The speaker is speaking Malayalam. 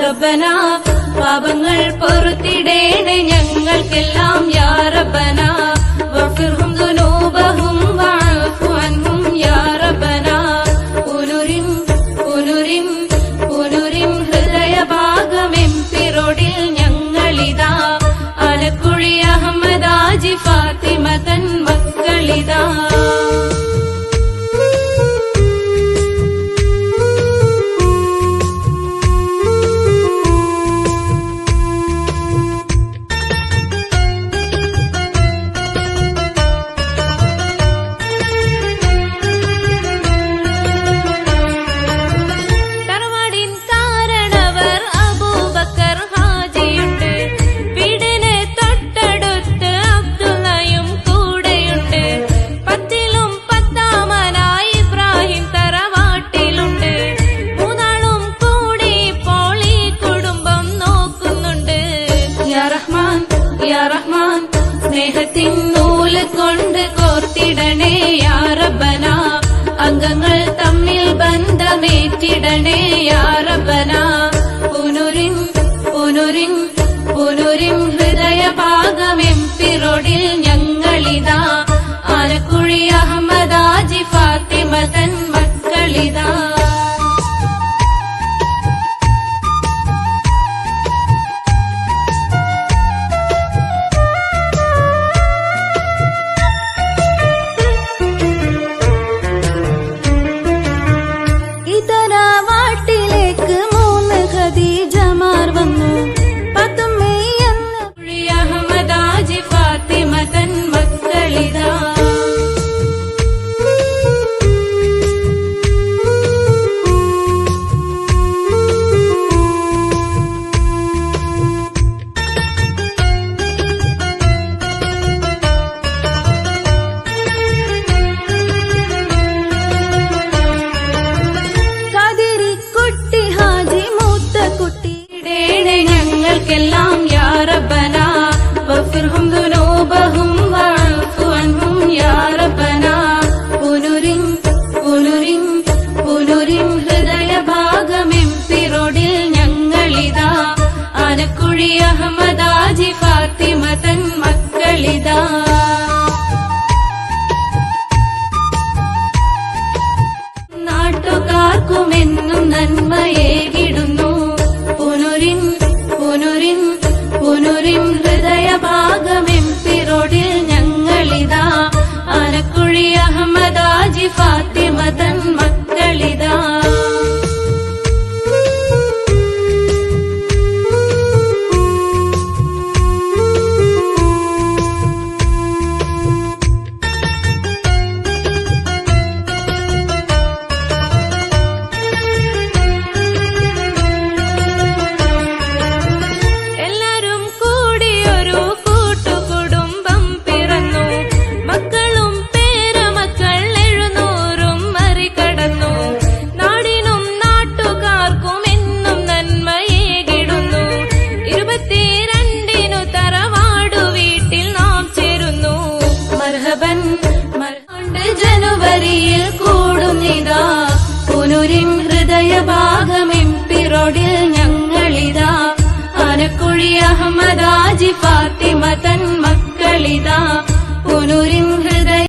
റബ്ബന പാപങ്ങൾ പൊറുത്തിടേണേ ഞങ്ങൾക്കെല്ലാം യാ റബ്ബന വഗ്ഫിർഹും ദുനൂബഹും വഅഫു അൻഹും യാ റബ്ബന പുനുരിം ഹൃദയഭാഗം എംപി റോഡിൽ ഞങ്ങളിതാ ആലക്കുഴി അഹമ്മദാജി ഫാത്തിമ തൻ മക്കളിതാ സ്നേഹത്തിൻ നൂല് കൊണ്ട് കോർത്തിടണേ യാ റബ്ബന അംഗങ്ങൾ തമ്മിൽ ബന്ധമേറ്റിടണേ യാ റബ്ബന പുനുരിൻ ഹൃദയഭാഗം എംപി റോഡിൽ ഞങ്ങളിതാ ആലക്കുഴി അഹമ്മദാജി ഫാത്തിമ തൻ മക്കളിതാ ഞങ്ങൾക്കെല്ലാം യാ റബ്ബന വഗ്ഫിർഹും ദുനൂബഹും വഅഫു അൻഹും യാ റബ്ബന പുനുരിൻ ഹൃദയഭാഗം എംപി റോഡിൽ ഞങ്ങളിതാ ആലക്കുഴി അഹമ്മദാജി ഫാത്തിമ തൻ മക്കളിതാ നാട്ടുകാർക്കുമെന്നും നന്മയേകിടുന്നു പുനുരിൻ ഹൃദയഭാഗം എംപി റോഡിൽ ഞങ്ങളിതാ ആലക്കുഴി അഹമ്മദാജി ഫാത്തിമ തൻ മക്കളിതാ ജനുവരിയിൽ കൂടുന്നിതാ പുനുരിൻ ഹൃദയഭാഗം എംപി റോഡിൽ ഞങ്ങളിതാ ആലക്കുഴി അഹമ്മദാജി ഫാത്തിമ തൻ മക്കളിതാ